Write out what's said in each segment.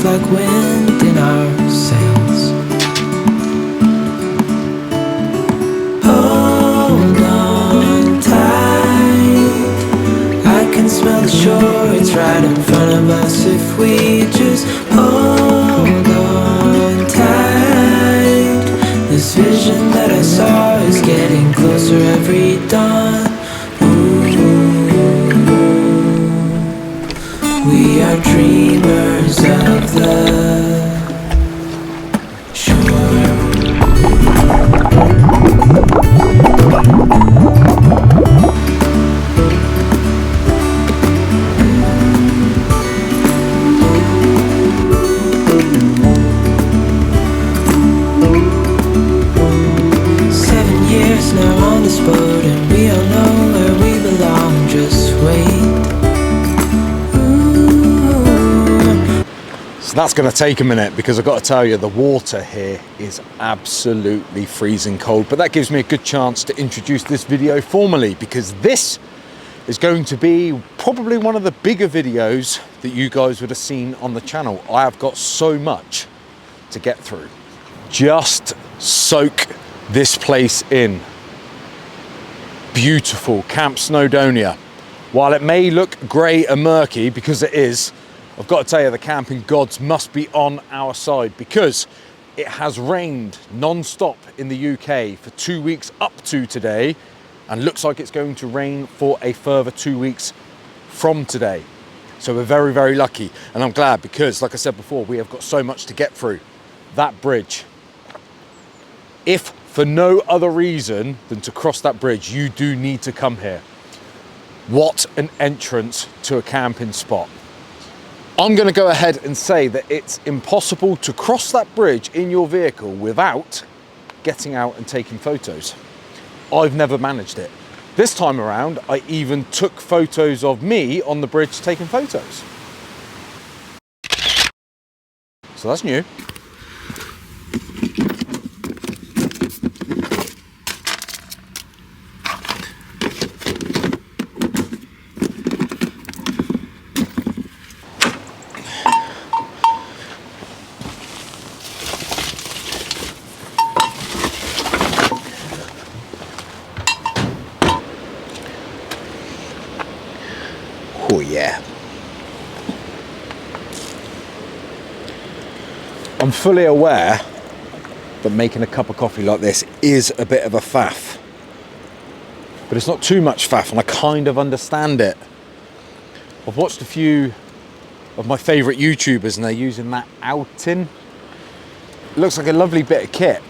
just like wind in our sails. Hold on tight, I can smell the shore, it's right in front of us if we just hold on tight. This vision that I saw is getting closer every dawn. We are dreamers of the So that's going to take a minute, because I've got to tell you, the water here is absolutely freezing cold. But that gives me a good chance to introduce this video formally, because this is going to be probably one of the bigger videos that you guys would have seen on the channel. I have got so much to get through. Just soak this place in. Beautiful Camp Snowdonia. While it may look grey and murky, because it is, I've got to tell you, the camping gods must be on our side, because it has rained non-stop in the UK for 2 weeks up to today, and looks like it's going to rain for a further 2 weeks from today. So we're very, very lucky, and I'm glad, because like I said before, we have got so much to get through. That bridge, if for no other reason than to cross that bridge, you do need to come here. What an entrance to a camping spot. I'm going to go ahead and say that it's impossible to cross that bridge in your vehicle without getting out and taking photos. I've never managed it. This time around, I even took photos of me on the bridge taking photos. So that's new. Oh yeah. I'm fully aware that making a cup of coffee like this is a bit of a faff. But it's not too much faff, and I kind of understand it. I've watched a few of my favourite YouTubers and they're using that Awning. It looks like a lovely bit of kit,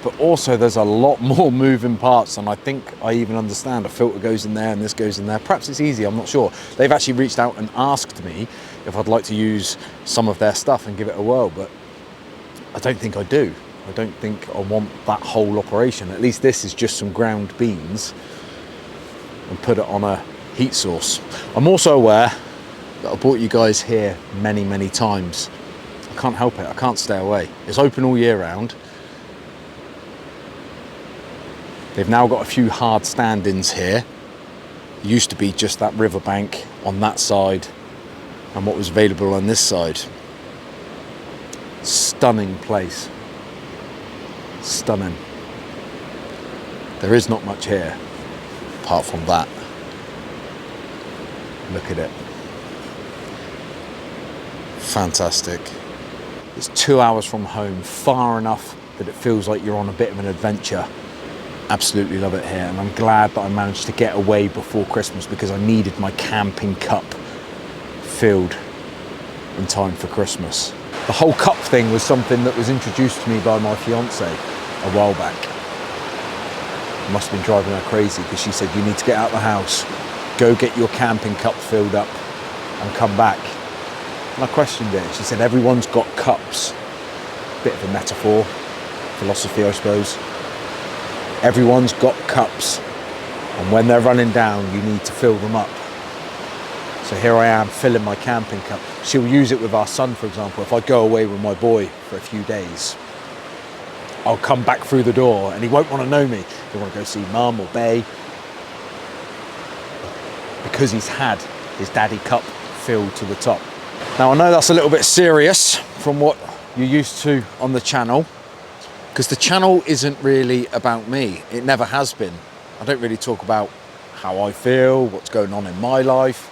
but also there's a lot more moving parts than I think I even understand. A filter goes in there and this goes in there. Perhaps it's easy, I'm not sure. They've actually reached out and asked me if I'd like to use some of their stuff and give it a whirl, but I don't think I do. I don't think I want that whole operation. At least this is just some ground beans and put it on a heat source. I'm also aware that I brought you guys here many, many times. I can't help it, I can't stay away. It's open all year round. They've now got a few hard stand-ins here. It used to be just that riverbank on that side and what was available on this side. Stunning place. Stunning. There is not much here apart from that. Look at it. Fantastic. It's 2 hours from home, far enough that it feels like you're on a bit of an adventure. Absolutely love it here, and I'm glad that I managed to get away before Christmas, because I needed my camping cup filled in time for Christmas. The whole cup thing was something that was introduced to me by my fiance a while back. I must have been driving her crazy, because she said, you need to get out of the house, go get your camping cup filled up and come back. And I questioned it. She said, everyone's got cups. Bit of a metaphor, philosophy, I suppose. Everyone's got cups, and when they're running down, you need to fill them up. So here I am filling my camping cup. She'll use it with our son, for example. If I go away with my boy for a few days, I'll come back through the door and he won't want to know me. He'll want to go see mum or bae, because he's had his daddy cup filled to the top. Now I know that's a little bit serious from what you're used to on the channel, because the channel isn't really about me. It never has been. I don't really talk about how I feel, what's going on in my life,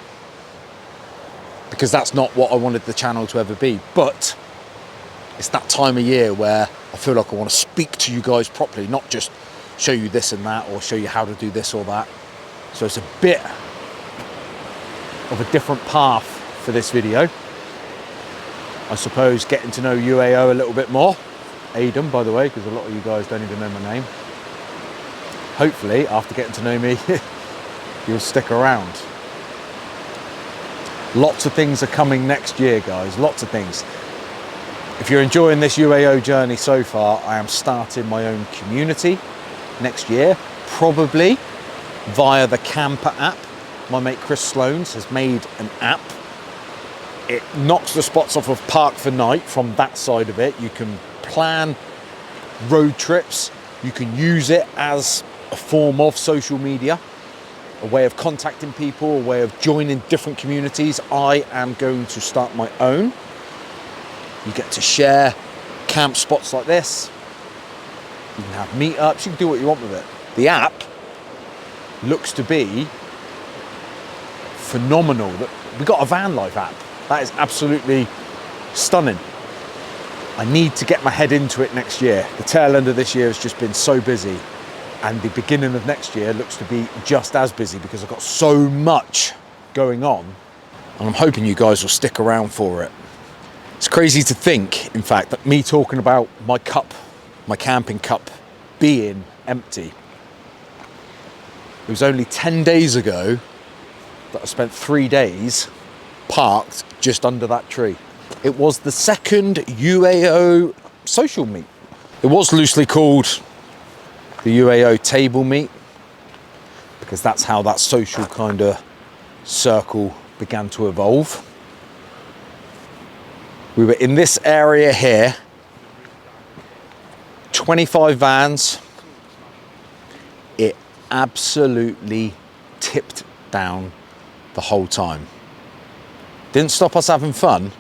because that's not what I wanted the channel to ever be. But it's that time of year where I feel like I want to speak to you guys properly, not just show you this and that or show you how to do this or that. So it's a bit of a different path for this video. I suppose getting to know UAO a little bit more. Aidan, by the way, because a lot of you guys don't even know my name. Hopefully, after getting to know me, you'll stick around. Lots of things are coming next year, guys, lots of things. If you're enjoying this UAO journey so far, I am starting my own community next year, probably via the CAMPA app. My mate Chris Sloans has made an app. It knocks the spots off of Park for Night from that side of it. You can plan road trips. You can use it as a form of social media, a way of contacting people, a way of joining different communities. I am going to start my own. You get to share camp spots like this. You can have meetups. You can do what you want with it. The app looks to be phenomenal. We got a van life app. That is absolutely stunning. I need to get my head into it next year. The tail end of this year has just been so busy, and the beginning of next year looks to be just as busy because I've got so much going on, and I'm hoping you guys will stick around for it. It's crazy to think, in fact, that me talking about my cup, my camping cup, being empty. It was only 10 days ago that I spent 3 days parked just under that tree. It was the second UAO social meet. It was loosely called the UAO table meet because that's how that social kind of circle began to evolve. We were in this area here, 25 vans. It absolutely tipped down the whole time. Didn't stop us having fun.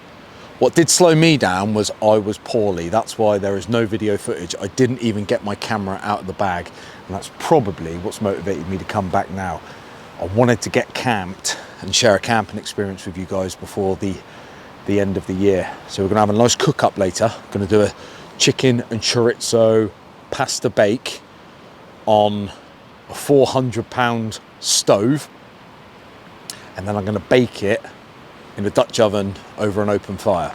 What did slow me down was I was poorly. That's why there is no video footage. I didn't even get my camera out of the bag. And that's probably what's motivated me to come back now. I wanted to get camped and share a camping experience with you guys before the end of the year. So we're gonna have a nice cook up later. Gonna do a chicken and chorizo pasta bake on a 400-pound stove. And then I'm gonna bake it in a Dutch oven over an open fire.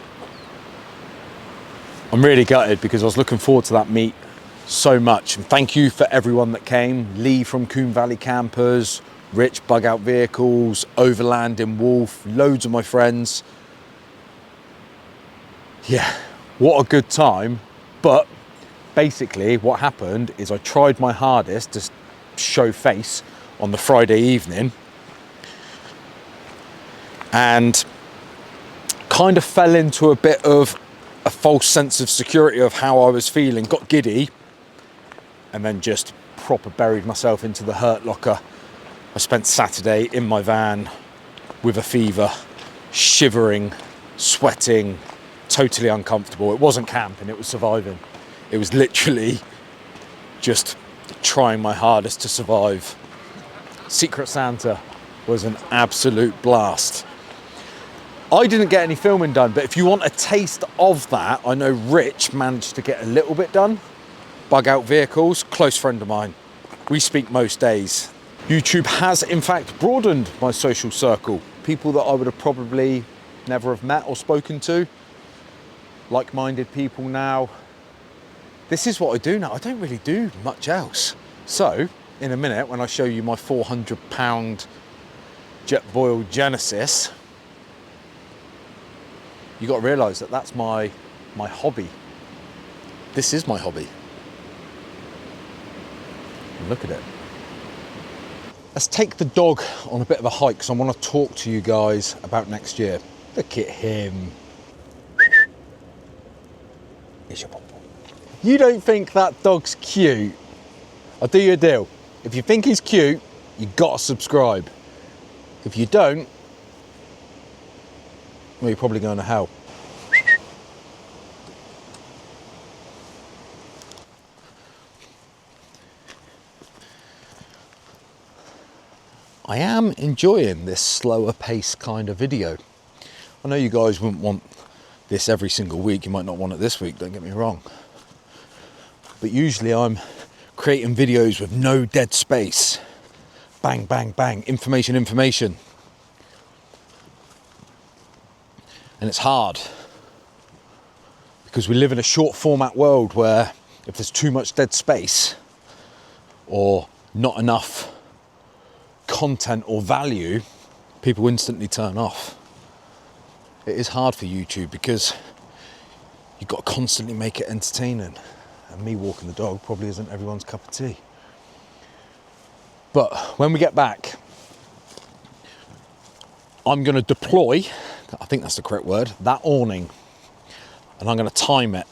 I'm really gutted because I was looking forward to that meet so much. And thank you for everyone that came. Lee from Coombe Valley Campers, Rich Bug Out Vehicles, Overland in Wolf, loads of my friends. Yeah, what a good time. But basically what happened is I tried my hardest to show face on the Friday evening and kind of fell into a bit of a false sense of security of how I was feeling, got giddy, and then just proper buried myself into the hurt locker. I spent Saturday in my van with a fever, shivering, sweating, totally uncomfortable. It wasn't camping, it was surviving. It was literally just trying my hardest to survive. Secret Santa was an absolute blast. I didn't get any filming done, but if you want a taste of that, I know Rich managed to get a little bit done. Bug Out Vehicles, close friend of mine. We speak most days. YouTube has in fact broadened my social circle. People that I would have probably never have met or spoken to. Like-minded people now. This is what I do now. I don't really do much else. So, in a minute, when I show you my 400-pound Jetboil Genesis, you got to realise that that's my hobby. This is my hobby. And look at it. Let's take the dog on a bit of a hike because I want to talk to you guys about next year. Look at him. Here's your pom. You don't think that dog's cute? I'll do you a deal. If you think he's cute, you got to subscribe. If you don't, well, you're probably going to hell. I am enjoying this slower pace kind of video. I know you guys wouldn't want this every single week. You might not want it this week, don't get me wrong. But usually I'm creating videos with no dead space. Bang, bang, bang, information, information. And it's hard because we live in a short format world where if there's too much dead space or not enough content or value, people instantly turn off. It is hard for YouTube because you've got to constantly make it entertaining. And me walking the dog probably isn't everyone's cup of tea. But when we get back, I'm going to deploy, I think that's the correct word, that awning. And I'm going to time it.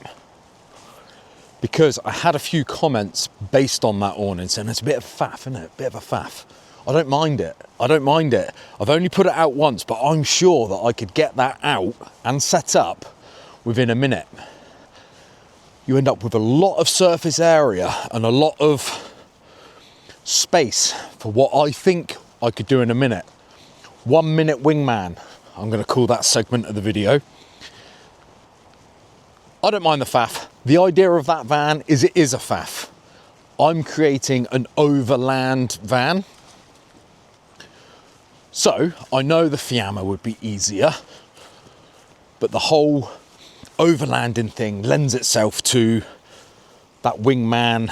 Because I had a few comments based on that awning saying it's a bit of faff, isn't it? A bit of a faff. I don't mind it. I don't mind it. I've only put it out once, but I'm sure that I could get that out and set up within a minute. You end up with a lot of surface area and a lot of space for what I think I could do in a minute. 1 minute wingman, I'm going to call that segment of the video. I don't mind the faff. The idea of that van is it is a faff. I'm creating an overland van. So I know the Fiamma would be easier, but the whole overlanding thing lends itself to that wingman.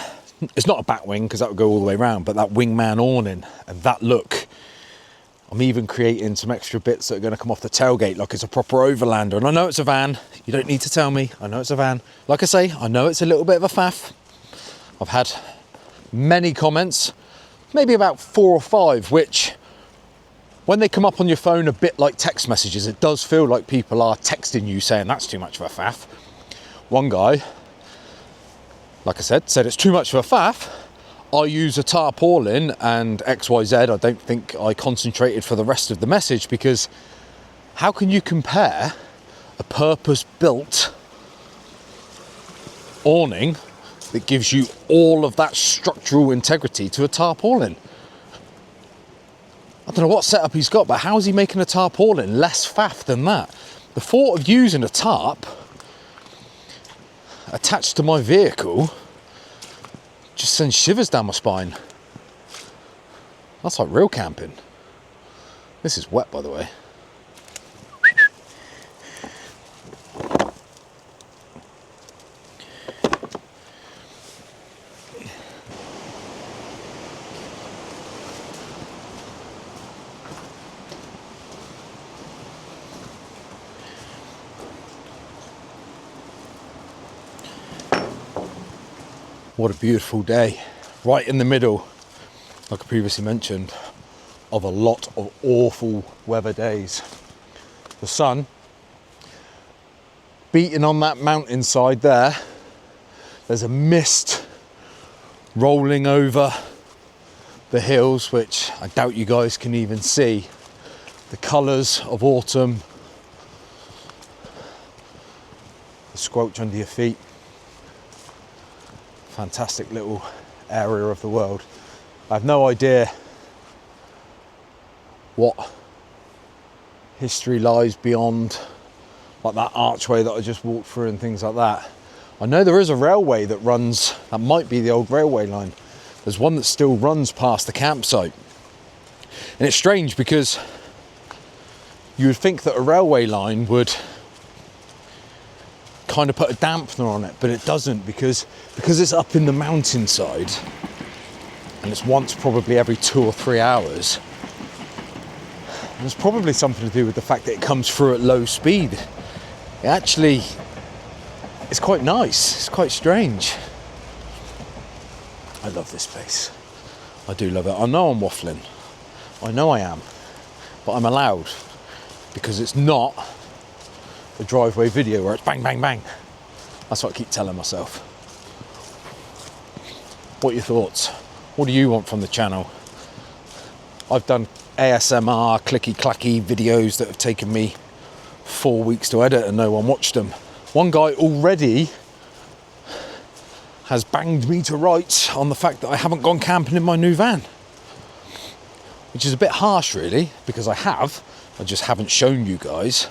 It's not a bat wing because that would go all the way around, but that wingman awning and that look. I'm even creating some extra bits that are going to come off the tailgate like it's a proper overlander. And I know it's a van. You don't need to tell me. I know it's a van. Like I say, I know it's a little bit of a faff. I've had many comments, maybe about 4 or 5, which when they come up on your phone a bit like text messages, it does feel like people are texting you saying that's too much of a faff. One guy, like I said it's too much of a faff. I use a tarpaulin and XYZ. I don't think I concentrated for the rest of the message because how can you compare a purpose-built awning that gives you all of that structural integrity to a tarpaulin? I don't know what setup he's got, but how is he making a tarpaulin less faff than that? The thought of using a tarp attached to my vehicle just sends shivers down my spine. That's like real camping. This is wet, by the way. What a beautiful day, right in the middle, like I previously mentioned, of a lot of awful weather days. The sun beating on that mountainside there. There's a mist rolling over the hills, which I doubt you guys can even see. The colours of autumn, the squelch under your feet. Fantastic little area of the world. I have no idea what history lies beyond like that archway that I just walked through and things like that. I know there is a railway that runs, that might be the old railway line. There's one that still runs past the campsite. And it's strange because you would think that a railway line would kind of put a dampener on it, but it doesn't because it's up in the mountainside and it's once probably every 2 or 3 hours. And it's probably something to do with the fact that it comes through at low speed. It actually, it's quite nice, it's quite strange. I love this place. I do love it. I know I'm waffling. I know I am, but I'm allowed because it's not a driveway video where it's bang, bang, bang. That's what I keep telling myself. What are your thoughts? What do you want from the channel? I've done ASMR, clicky clacky videos that have taken me 4 weeks to edit and no one watched them. One guy already has banged me to rights on the fact that I haven't gone camping in my new van, which is a bit harsh really, because I just haven't shown you guys.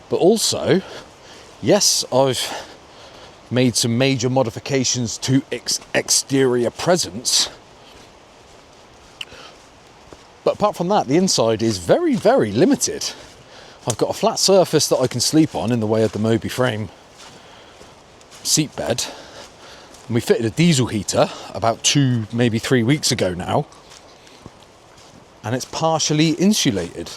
But also, yes, I've made some major modifications to exterior presence, but apart from that, the inside is very, very limited. I've got a flat surface that I can sleep on in the way of the Moby frame seat bed, and we fitted a diesel heater about 2, maybe 3 weeks ago now, and it's partially insulated,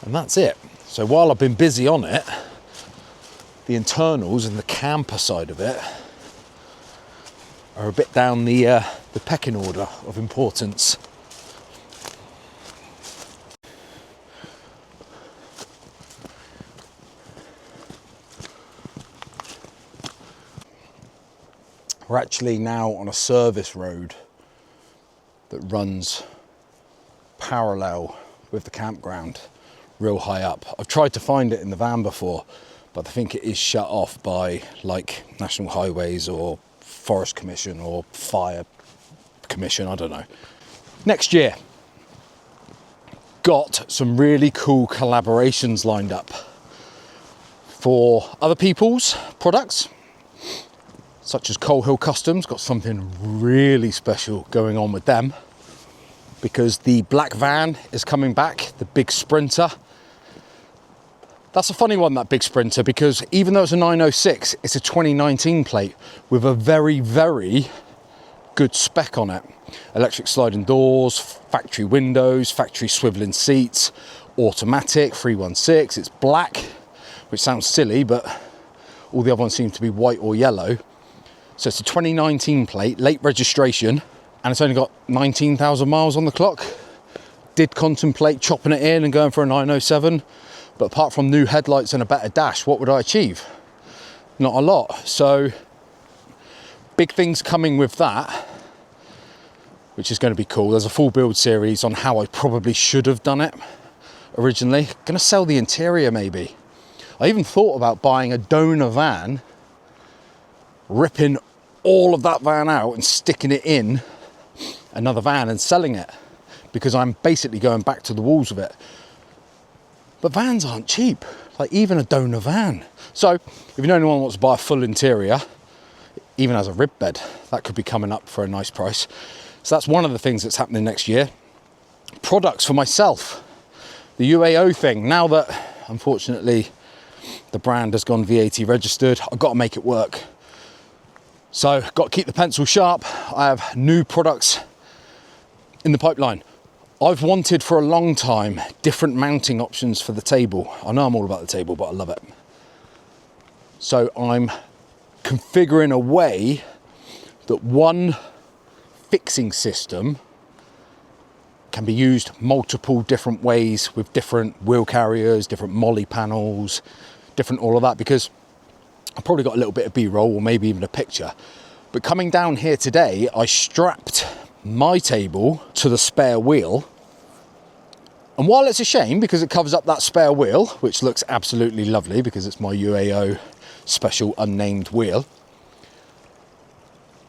and that's it. So while I've been busy on it, the internals and the camper side of it are a bit down the pecking order of importance. We're actually now on a service road that runs parallel with the campground, real high up. I've tried to find it in the van before, but I think it is shut off by like National Highways or Forest Commission or Fire Commission, I don't know. Next year, got some really cool collaborations lined up for other people's products, such as Coal Hill Customs. Got something really special going on with them because the black van is coming back, the big Sprinter. That's a funny one, that big Sprinter, because even though it's a 906, it's a 2019 plate with a very, very good spec on it. Electric sliding doors, factory windows, factory swiveling seats, automatic, 316. It's black, which sounds silly, but all the other ones seem to be white or yellow. So it's a 2019 plate, late registration, and it's only got 19,000 miles on the clock. Did contemplate chopping it in and going for a 907, but apart from new headlights and a better dash, what would I achieve? Not a lot. So big things coming with that, which is going to be cool. There's a full build series on how I probably should have done it originally. Going to sell the interior maybe. I even thought about buying a donor van, ripping all of that van out and sticking it in another van and selling it, because I'm basically going back to the walls with it. But vans aren't cheap, like even a donor van. So if you know anyone who wants to buy a full interior, even as a rib bed, that could be coming up for a nice price. So that's one of the things that's happening next year. Products for myself, the UAO thing. Now that unfortunately the brand has gone VAT registered, I've got to make it work. So got to keep the pencil sharp. I have new products in the pipeline. I've wanted for a long time different mounting options for the table. I know I'm all about the table, but I love it. So I'm configuring a way that one fixing system can be used multiple different ways with different wheel carriers, different molly panels, different all of that, because I've probably got a little bit of B-roll or maybe even a picture. But coming down here today, I strapped my table to the spare wheel. And while it's a shame because it covers up that spare wheel, which looks absolutely lovely because it's my UAO special unnamed wheel,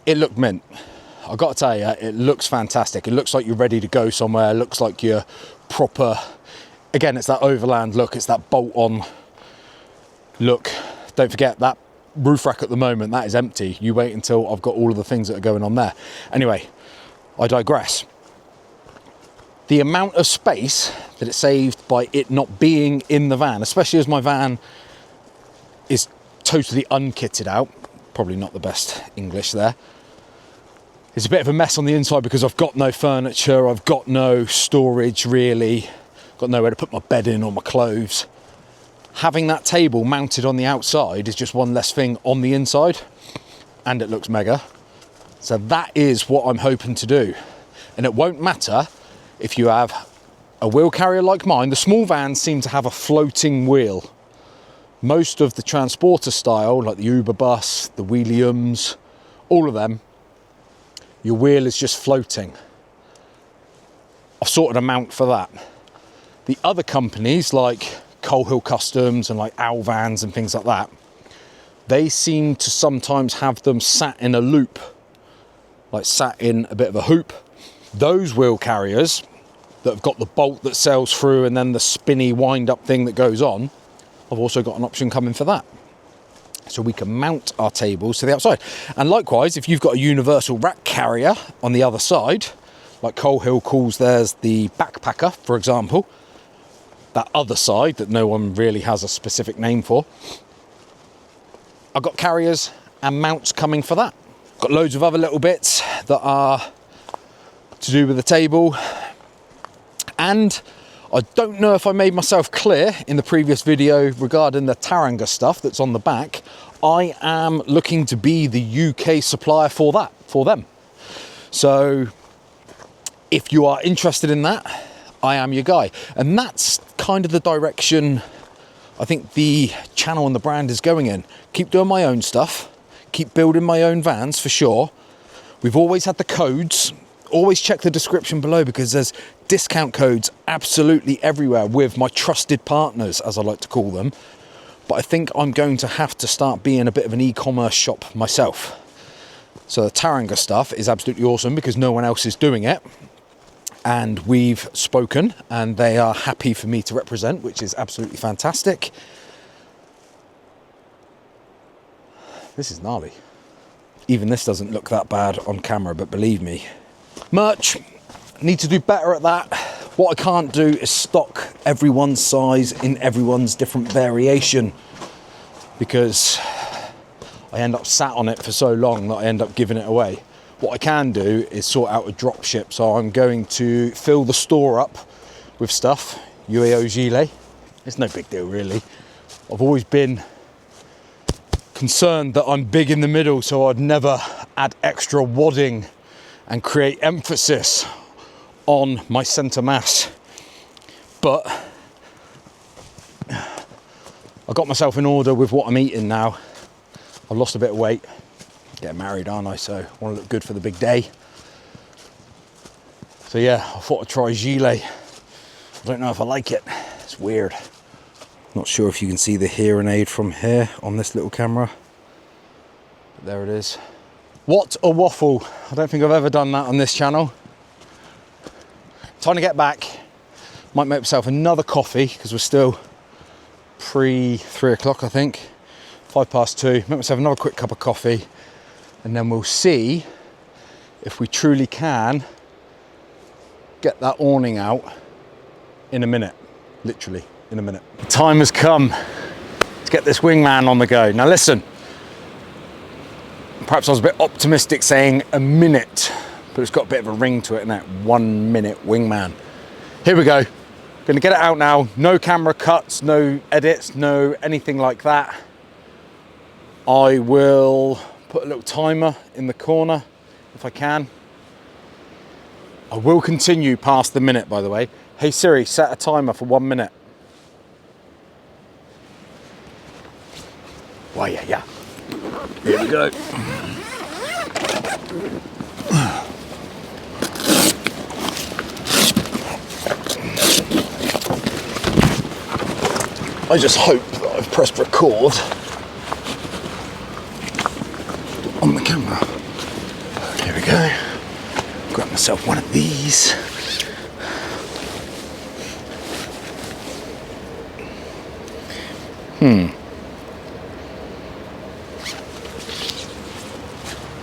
it looked mint. I've got to tell you, it looks fantastic. It looks like you're ready to go somewhere. It looks like you're proper. Again, it's that overland look. It's that bolt-on look. Don't forget that roof rack at the moment, that is empty. You wait until I've got all of the things that are going on there. Anyway, I digress. The amount of space that it saved by it not being in the van, especially as my van is totally unkitted out, probably not the best English there. It's a bit of a mess on the inside because I've got no furniture, I've got no storage really, got nowhere to put my bed in or my clothes. Having that table mounted on the outside is just one less thing on the inside, and it looks mega. So that is what I'm hoping to do. And it won't matter if you have a wheel carrier like mine. The small vans seem to have a floating wheel. Most of the transporter style, like the Uber bus, the Wheeliums, all of them, your wheel is just floating. I've sorted a mount for that. The other companies like Coal Hill Customs and like Owl vans and things like that, they seem to sometimes have them sat in a loop, like sat in a bit of a hoop. Those wheel carriers that have got the bolt that sails through and then the spinny wind up thing that goes on, I've also got an option coming for that. So we can mount our tables to the outside. And likewise, if you've got a universal rack carrier on the other side, like Coal Hill calls theirs the backpacker, for example, that other side that no one really has a specific name for, I've got carriers and mounts coming for that. Got loads of other little bits that are to do with the table. And I don't know if I made myself clear in the previous video regarding the Terranger stuff that's on the back. I am looking to be the UK supplier for that, for them. So if you are interested in that, I am your guy. And that's kind of the direction I think the channel and the brand is going in. Keep doing my own stuff, keep building my own vans for sure. We've always had the codes. Always check the description below because there's discount codes absolutely everywhere with my trusted partners, as I like to call them. But I think I'm going to have to start being a bit of an e-commerce shop myself. So the Terranger stuff is absolutely awesome because no one else is doing it. And we've spoken and they are happy for me to represent, which is absolutely fantastic. This is gnarly. Even this doesn't look that bad on camera, but believe me. Merch, need to do better at that. What I can't do is stock everyone's size in everyone's different variation because I end up sat on it for so long that I end up giving it away. What I can do is sort out a drop ship. So I'm going to fill the store up with stuff, UAO gilet. It's no big deal really. I've always been concerned that I'm big in the middle, so I'd never add extra wadding and create emphasis on my centre mass. But I got myself in order with what I'm eating now. I've lost a bit of weight. Getting married, aren't I? So I want to look good for the big day. So yeah, I thought I'd try gilet. I don't know if I like it. It's weird. Not sure if you can see the hearing aid from here on this little camera. But there it is. What a waffle. I don't think I've ever done that on this channel. Time to get back. Might make myself another coffee because we're still pre-3 o'clock, I think. 2:05. Make myself another quick cup of coffee and then we'll see if we truly can get that awning out in a minute. Literally in a minute. The time has come to get this wingman on the go. Now listen, perhaps I was a bit optimistic saying a minute, but it's got a bit of a ring to it, and that 1 minute wingman. Here we go. Gonna get it out now. No camera cuts, no edits, no anything like that. I will put a little timer in the corner if I can. I will continue past the minute, by the way. Hey Siri, set a timer for 1 minute. Why, yeah. Here we go. I just hope that I've pressed record on the camera. Here we go. Grab myself one of these.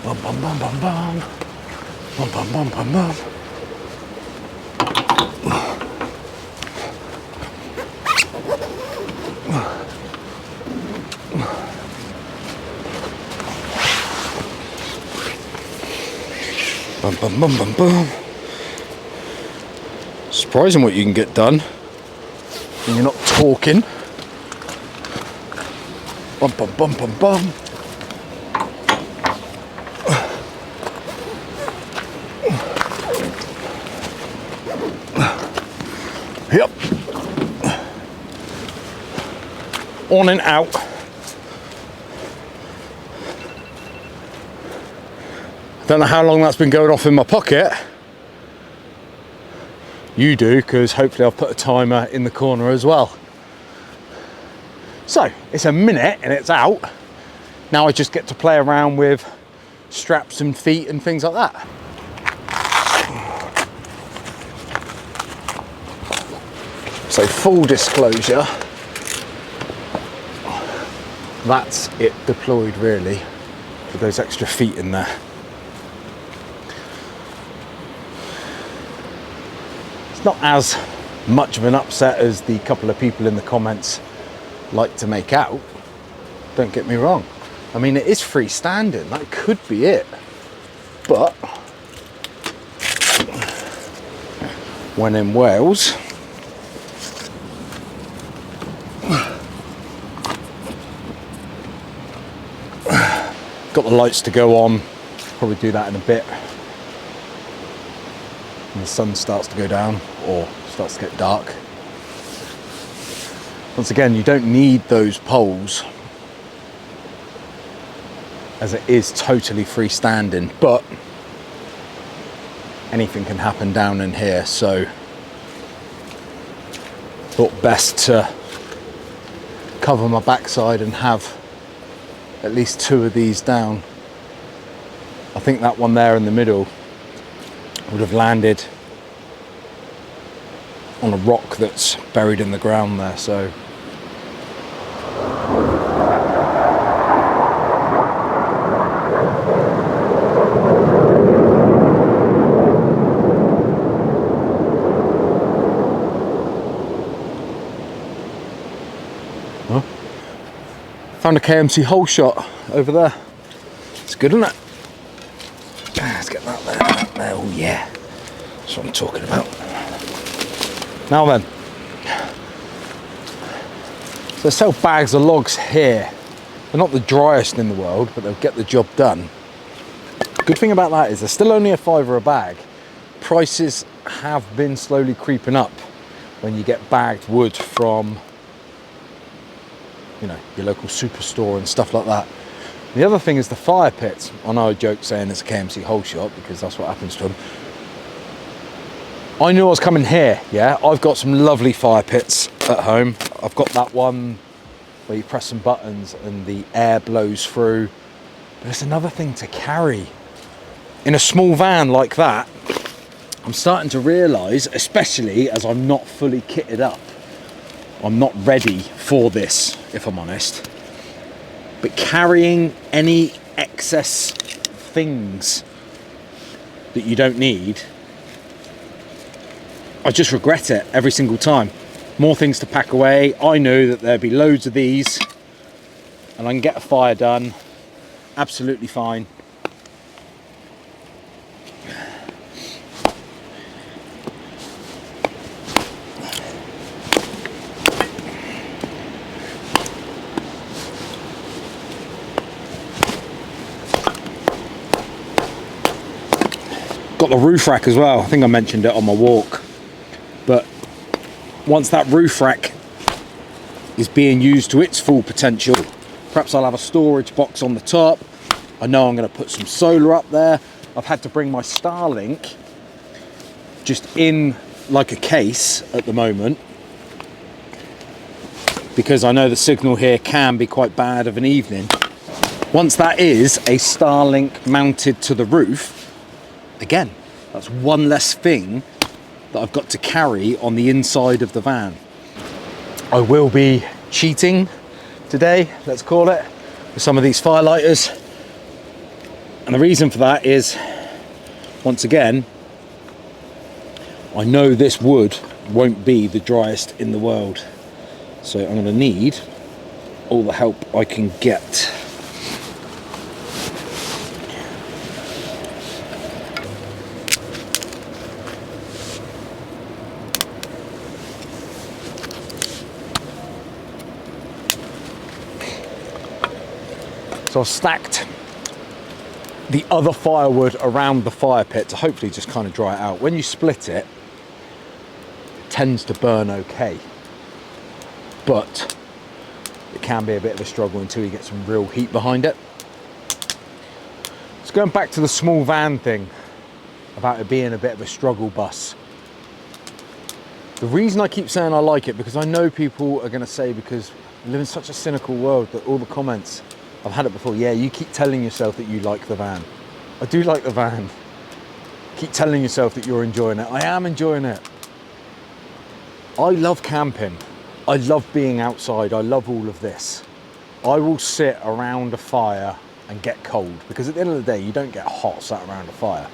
Bum bum bum bum bum. Bum bum bum bum bum. Bum bum bum bum bum. Surprising what you can get done when you're not talking. Bum bum bum bum bum. Yep. On and out. Don't know how long that's been going off in my pocket. You do, because hopefully I'll put a timer in the corner as well. So it's a minute and it's out. Now I just get to play around with straps and feet and things like that. So full disclosure, that's it deployed really, with those extra feet in there. It's not as much of an upset as the couple of people in the comments like to make out, don't get me wrong. I mean, it is freestanding, that could be it, but when in Wales, got the lights to go on, probably do that in a bit when the sun starts to go down or starts to get dark. Once again, you don't need those poles as it is totally freestanding, but anything can happen down in here, so thought best to cover my backside and have at least 2 of these down. I think that one there in the middle would have landed on a rock that's buried in the ground there, so found a KMC hole shot over there. It's good, isn't it? Let's get that there, that there. Oh yeah, that's what I'm talking about. Now then, so they sell bags of logs here. They're not the driest in the world, but they'll get the job done. Good thing about that is they're still only $5 a bag. Prices have been slowly creeping up when you get bagged wood from, you know, your local superstore and stuff like that. The other thing is the fire pits. I know I joke saying it's a KMC hole shot because that's what happens to them. I knew I was coming here, yeah. I've got some lovely fire pits at home. I've got that one where you press some buttons and the air blows through. But it's another thing to carry. In a small van like that, I'm starting to realise, especially as I'm not fully kitted up, I'm not ready for this, if I'm honest. But carrying any excess things that you don't need, I just regret it every single time. More things to pack away. I knew that there'd be loads of these and I can get a fire done absolutely fine. Got the roof rack as well. I think I mentioned it on my walk, but once that roof rack is being used to its full potential, perhaps I'll have a storage box on the top. I know I'm going to put some solar up there. I've had to bring my Starlink just in like a case at the moment because I know the signal here can be quite bad of an evening. Once that is a Starlink mounted to the roof, again, that's one less thing that I've got to carry on the inside of the van. I will be cheating today, let's call it, with some of these firelighters. And the reason for that is, once again, I know this wood won't be the driest in the world. So I'm going to need all the help I can get. So I've stacked the other firewood around the fire pit to hopefully just kind of dry it out. When you split it, it tends to burn okay, but it can be a bit of a struggle until you get some real heat behind it. So going back to the small van thing, about it being a bit of a struggle bus. The reason I keep saying I like it, because I know people are going to say because We live in such a cynical world that all the comments, I've had it before, yeah, you keep telling yourself that you like the van. I do like the van. Keep telling yourself that you're enjoying it. I am enjoying it. I love camping. I love being outside. I love all of this. I will sit around a fire and get cold, because at the end of the day, you don't get hot sat around a fire.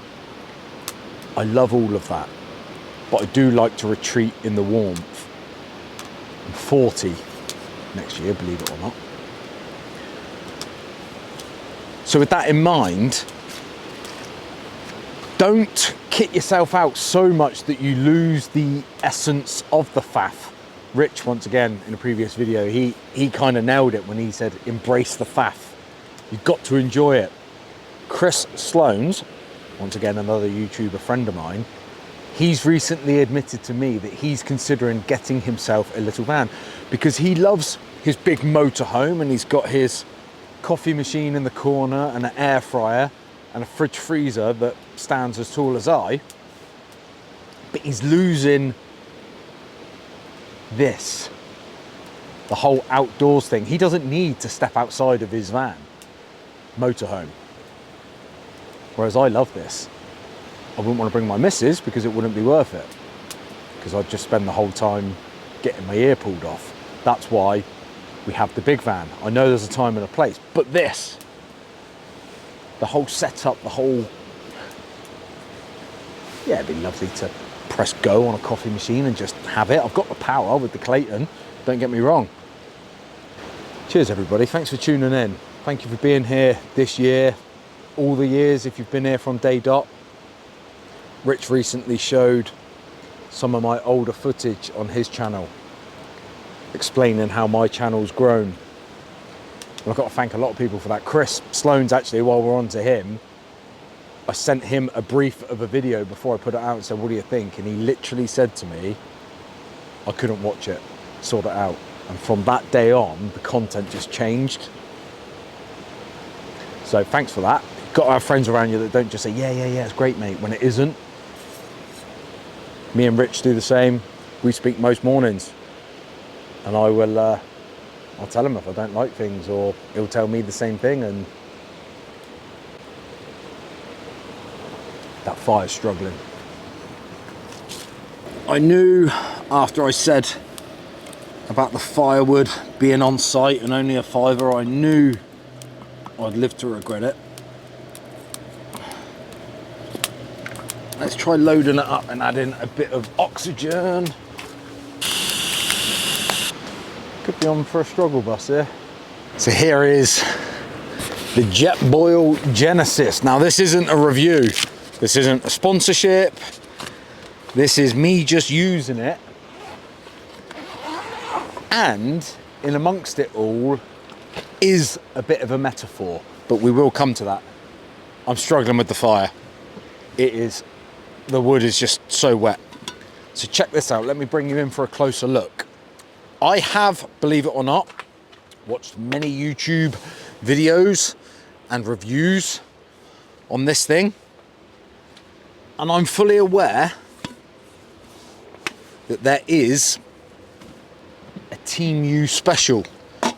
I love all of that. But I do like to retreat in the warmth. I'm 40 next year, believe it or not. So with that in mind, don't kit yourself out so much that you lose the essence of the faff. Rich, once again, in a previous video, he kind of nailed it when he said, embrace the faff. You've got to enjoy it. Chris Sloanes, once again, another YouTuber friend of mine, he's recently admitted to me that he's considering getting himself a little van because he loves his big motorhome, and he's got his coffee machine in the corner and an air fryer and a fridge freezer that stands as tall as I, but he's losing this, the whole outdoors thing. He doesn't need to step outside of his van, motorhome. Whereas I love this. I wouldn't want to bring my missus because it wouldn't be worth it, because I'd just spend the whole time getting my ear pulled off. That's why we have the big van. I know there's a time and a place, but this, the whole setup, the whole, yeah, it'd be lovely to press go on a coffee machine and just have it. I've got the power with the Clayton, don't get me wrong. Cheers everybody, thanks for tuning in. Thank you for being here this year, all the years if you've been here from day dot. Rich recently showed some of my older footage on his channel, explaining how my channel's grown. And I've got to thank a lot of people for that. Chris Sloanes, actually, while we're on to him, I sent him a brief of a video before I put it out and said, what do you think? And he literally said to me, I couldn't watch it, sort it out. And from that day on, the content just changed. So thanks for that. Got to have friends around you that don't just say, yeah, it's great, mate, when it isn't. Me and Rich do the same. We speak most mornings. And I will, I'll tell him if I don't like things, or he'll tell me the same thing, and that fire's struggling. I knew after I said about the firewood being on site and only a £5, I knew I'd live to regret it. Let's try loading it up and adding a bit of oxygen. Could be on for a struggle bus here. So here is the Jetboil Genesis. Now this isn't a review. This isn't a sponsorship. This is me just using it. And in amongst it all is a bit of a metaphor, but we will come to that. I'm struggling with the fire. It is, the wood is just so wet. So check this out. Let me bring you in for a closer look. I have, believe it or not, watched many YouTube videos and reviews on this thing, and I'm fully aware that there is a Team U special,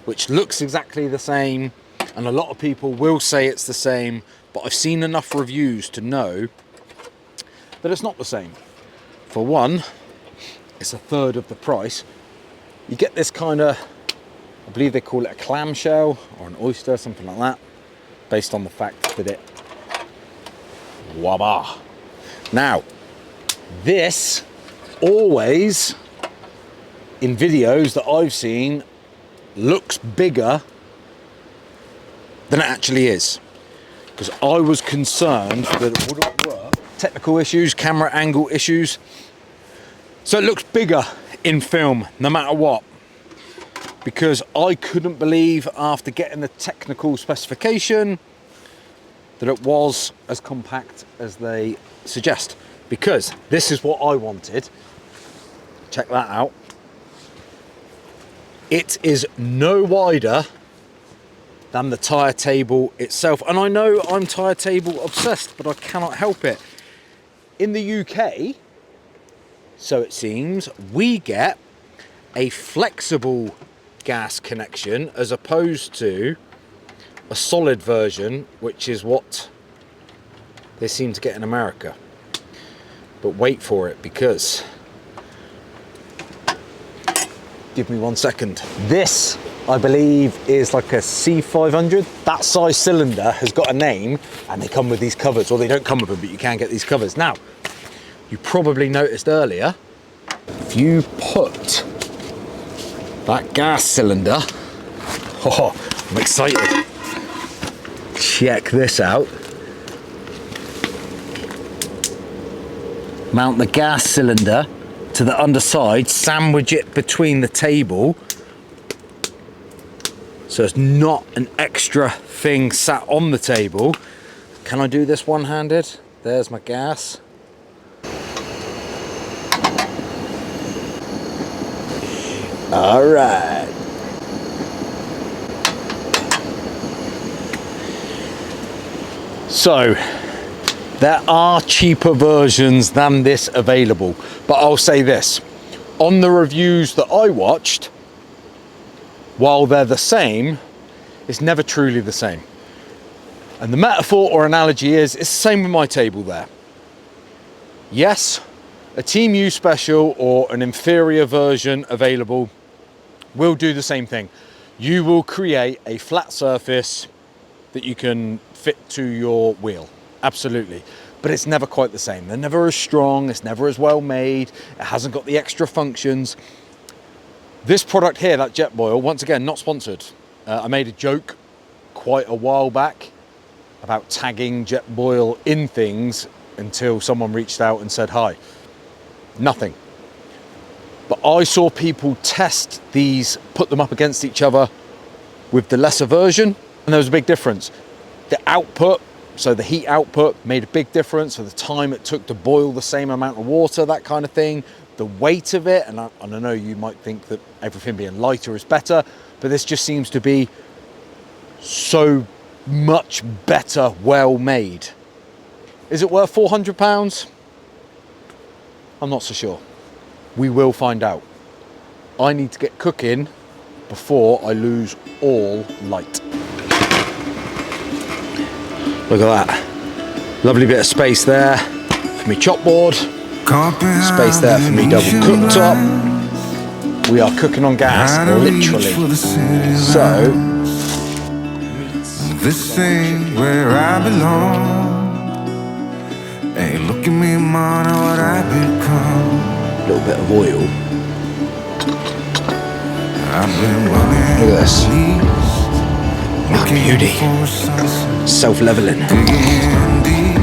which looks exactly the same, and a lot of people will say it's the same, but I've seen enough reviews to know that it's not the same. For one, it's a third of the price. You get this kind of, I believe they call it a clamshell or an oyster, something like that, based on the fact that it, wabah. Now, this always, in videos that I've seen, looks bigger than it actually is. Because I was concerned that it wouldn't work. Technical issues, camera angle issues. So it looks bigger in film, no matter what. Because I couldn't believe, after getting the technical specification, that it was as compact as they suggest. Because this is what I wanted. Check that out. It is no wider than the tyre table itself. And I know I'm tyre table obsessed, but I cannot help it. In the UK, so it seems, we get a flexible gas connection as opposed to a solid version, which is what they seem to get in America. But wait for it, because give me 1 second. This, I believe, is like a C500. That size cylinder has got a name, and they come with these covers, or they don't come with them, but you can get these covers. Now, you probably noticed earlier, if you put that gas cylinder, oh, I'm excited. Check this out. Mount the gas cylinder to the underside, sandwich it between the table, so it's not an extra thing sat on the table. Can I do this one-handed? There's my gas. All right. So, there are cheaper versions than this available, but I'll say this, on the reviews that I watched, while they're the same, it's never truly the same. And the metaphor or analogy is, it's the same with my table there. Yes, a Team U special or an inferior version available will do the same thing. You will create a flat surface that you can fit to your wheel. Absolutely. But it's never quite the same. They're never as strong, it's never as well made, it hasn't got the extra functions. This product here, that Jetboil, once again, not sponsored. I made a joke quite a while back about tagging Jetboil in things until someone reached out and said hi. Nothing. But I saw people test these, put them up against each other with the lesser version, and there was a big difference. The output, so the heat output, made a big difference for the time it took to boil the same amount of water, that kind of thing. The weight of it, and I know you might think that everything being lighter is better, but this just seems to be so much better, well made. Is it worth £400? I'm not so sure. We will find out. I need to get cooking before I lose all light. Look at that. Lovely bit of space there for me chop board. Space there for me double cooktop. We are cooking on gas, literally. So, this ain't where I belong. Hey, look at me, man, what I become. A little bit of oil. I've been running. Look at this. Oh, beauty. Self-leveling. Digging deep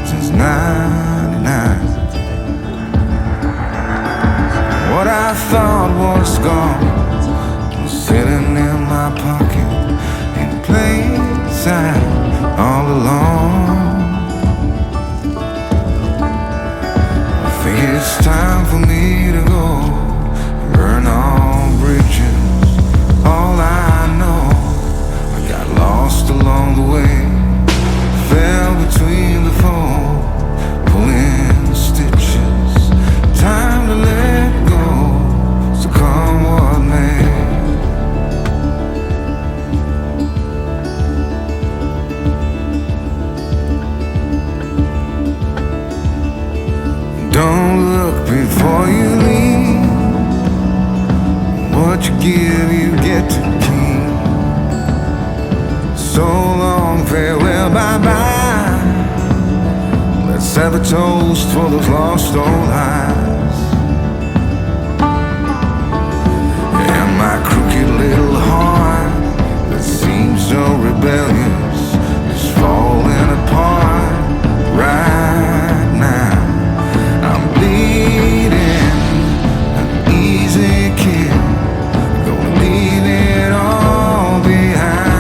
since 99. What I thought was gone was sitting in my pocket in plain sight all along. I think it's time for me to go, burn all bridges. All I know, I got lost along the way, fell between the foam, pulling stitches. Time to let go, so come what may. Don't look before you leave. What you give, you get to keep. So long, farewell, bye-bye. Let's have a toast for those lost old eyes. And my crooked little heart that seems so rebellious is falling apart right now. I'm bleeding, an easy kill, gonna leave it all behind.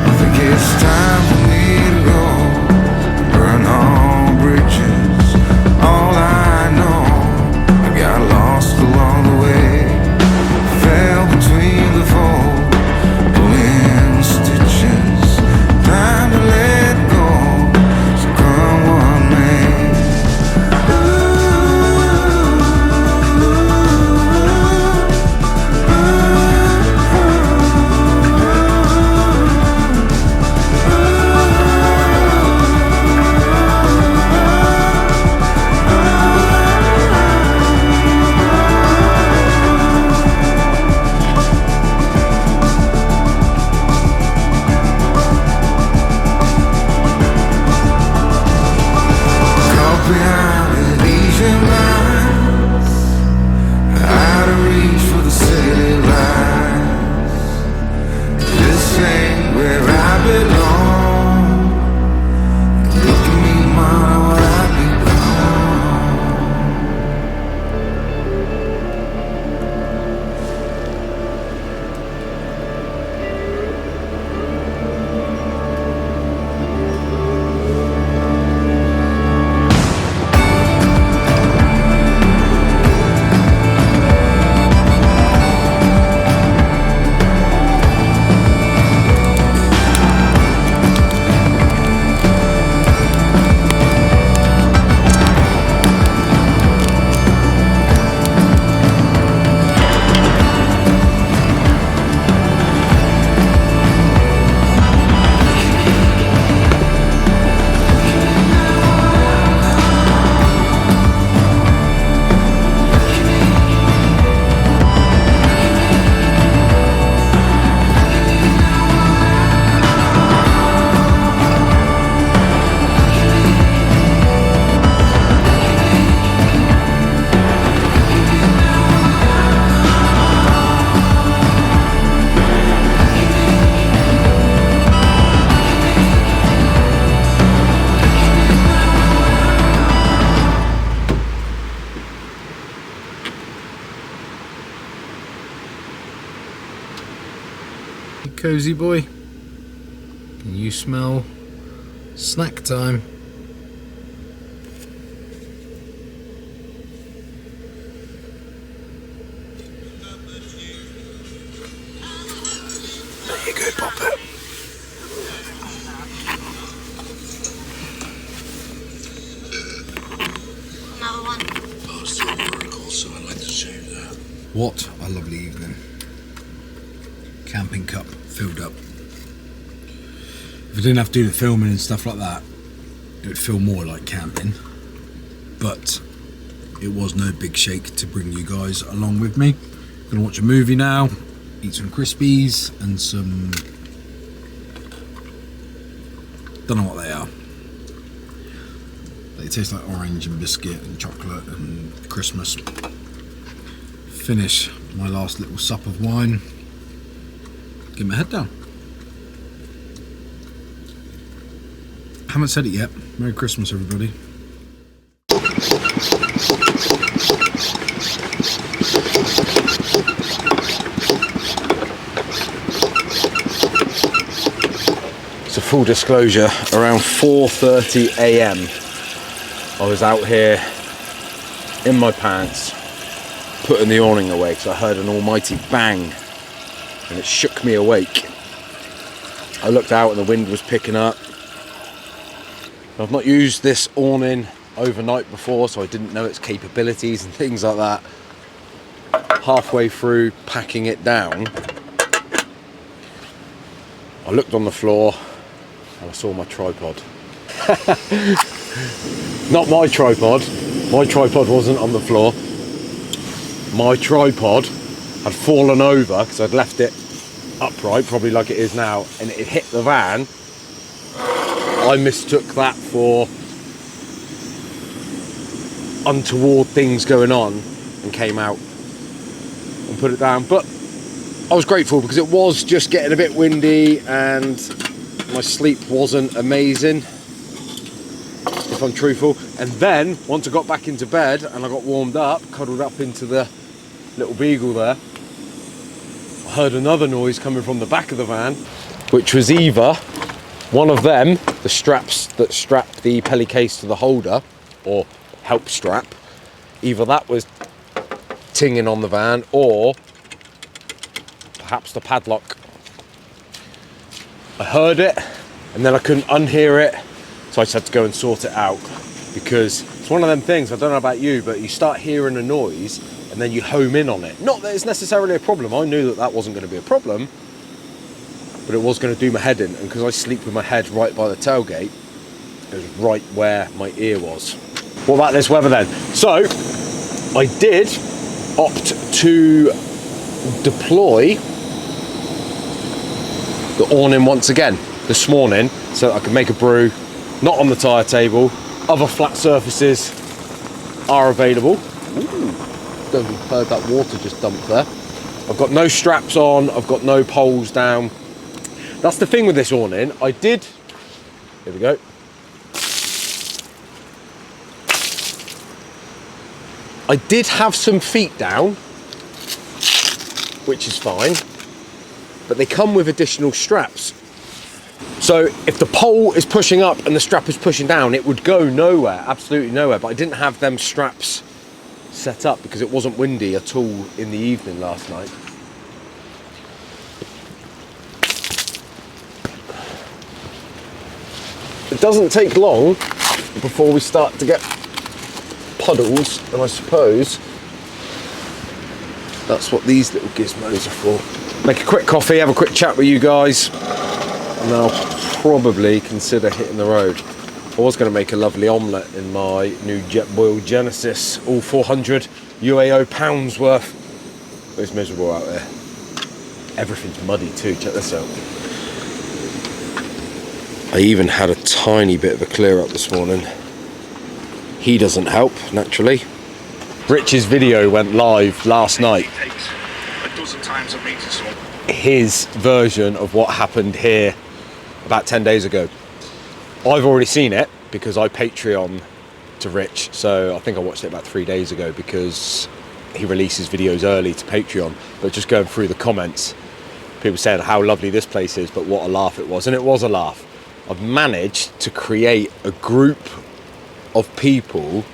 I think it's time for me to go, burn all bridges. All I know, I got lost along the way, fell between the four. You cozy boy? Can you smell snack time? There you go, Pop it. Another one. Oh, it's still vertical, so I like to change that. What a lovely evening. Camping cup filled up. If I didn't have to do the filming and stuff like that, it would feel more like camping. But it was no big shake to bring you guys along with me. Gonna watch a movie now, eat some Crispies and some... don't know what they are. They taste like orange and biscuit and chocolate and Christmas. Finish my last little sup of wine. Get my head down. Haven't said it yet. Merry Christmas, everybody. So full disclosure, around 4:30 AM, I was out here in my pants, putting the awning away because I heard an almighty bang and it shook me awake. I looked out and the wind was picking up. I've not used this awning overnight before, so I didn't know its capabilities and things like that. Halfway through packing it down, I looked on the floor and I saw my tripod. Not my tripod. My tripod wasn't on the floor. My tripod had fallen over because I'd left it upright, probably like it is now, and it hit the van. I mistook that for untoward things going on and came out and put it down. But I was grateful because it was just getting a bit windy and my sleep wasn't amazing, if I'm truthful. And then once I got back into bed and I got warmed up, cuddled up into the little beagle there, I heard another noise coming from the back of the van, which was either one of them, the straps that strap the pelly case to the holder, or help strap, either that was tinging on the van, or perhaps the padlock. I heard it, and then I couldn't unhear it, so I just had to go and sort it out, because it's one of them things, I don't know about you, but you start hearing a noise, and then you home in on it. Not that it's necessarily a problem, I knew that that wasn't going to be a problem, but it was going to do my head in, and because I sleep with my head right by the tailgate, it was right where my ear was. What about this weather then? So, I did opt to deploy the awning once again this morning, so that I could make a brew, not on the tyre table. Other flat surfaces are available. Ooh, don't know if you've heard that water just dumped there. I've got no straps on, I've got no poles down. That's the thing with this awning. I did, here we go. I did have some feet down, which is fine, but they come with additional straps. So if the pole is pushing up and the strap is pushing down, it would go nowhere, absolutely nowhere. But I didn't have them straps set up because it wasn't windy at all in the evening last night. It doesn't take long before we start to get puddles, and I suppose that's what these little gizmos are for. Make a quick coffee, have a quick chat with you guys, and then I'll probably consider hitting the road. I was going to make a lovely omelette in my new Jetboil Genesis, all 400 UAO pounds worth, but it's miserable out there. Everything's muddy too, check this out. I even had a tiny bit of a clear up this morning. He doesn't help, naturally. Rich's video went live last night. It takes a dozen times a meter, so His version of what happened here about 10 days ago. I've already seen it because I Patreon to Rich, so I think I watched it about 3 days ago because he releases videos early to Patreon. But just going through the comments, people saying how lovely this place is, but what a laugh it was. And it was a laugh. I've managed to create a group of people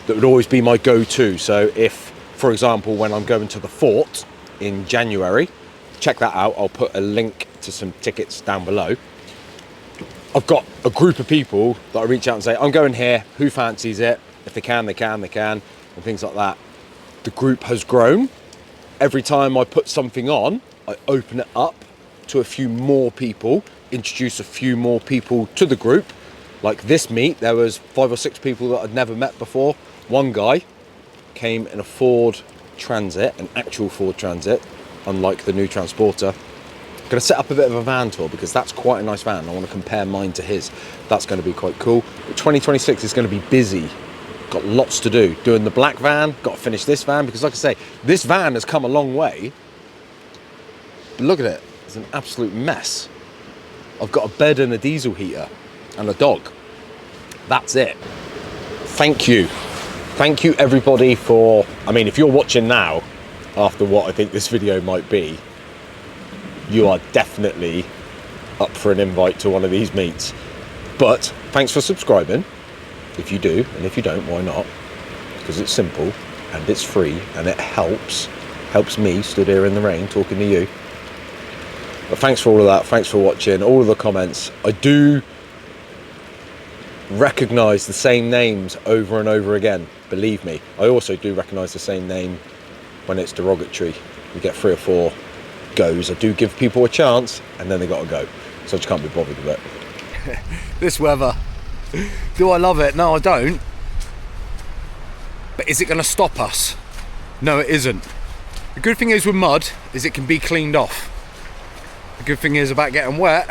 that would always be my go-to. So if, for example, when I'm going to the fort in January, check that out. I'll put a link to some tickets down below. I've got a group of people that I reach out and say, I'm going here, who fancies it? If they can, they can, and things like that. The group has grown. Every time I put something on, I open it up to a few more people, introduce a few more people to the group. Like this meet, there was 5 or 6 people that I'd never met before. One guy came in a Ford Transit, an actual Ford Transit, unlike the new Transporter. I'm going to set up a bit of a van tour because that's quite a nice van. I want to compare mine to his. That's going to be quite cool. But 2026 is going to be busy. Got lots to do. Doing the black van, got to finish this van because like I say, this van has come a long way. But look at it, it's an absolute mess. I've got a bed and a diesel heater and a dog. That's it. Thank you. Thank you everybody for, I mean, if you're watching now, after what I think this video might be, you are definitely up for an invite to one of these meets. But thanks for subscribing, if you do, and if you don't, why not? Because it's simple, and it's free, and it helps me stood here in the rain talking to you. But thanks for all of that, thanks for watching, all of the comments. I do recognise the same names over and over again, believe me. I also do recognise the same name when it's derogatory. You get 3 or 4 goes. I do give people a chance and then they got to go, so I just can't be bothered with it. This weather, do I love it? No, I don't. But is it going to stop us? No, it isn't. The good thing is with mud is it can be cleaned off. The good thing is about getting wet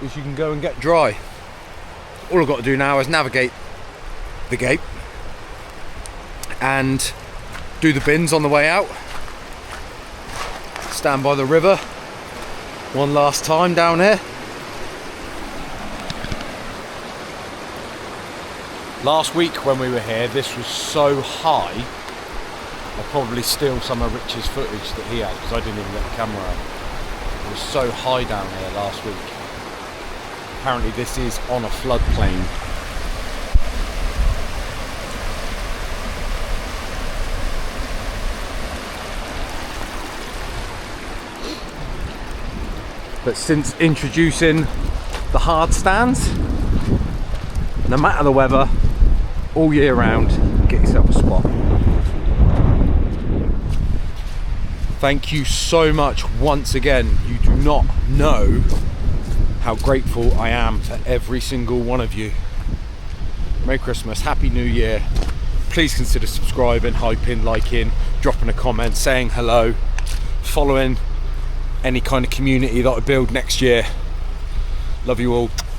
is you can go and get dry. All I've got to do now is navigate the gate and do the bins on the way out. Stand by the river one last time down here. Last week when we were here, this was so high, I'll probably steal some of Rich's footage that he had because I didn't even get the camera out. It was so high down here last week. Apparently this is on a floodplain. But since introducing the hard stands, no matter the weather, all year round, get yourself a spot. Thank you so much once again. You do not know how grateful I am for every single one of you. Merry Christmas, Happy New Year. Please consider subscribing, hyping, liking, dropping a comment, saying hello, following any kind of community that I build next year. Love you all.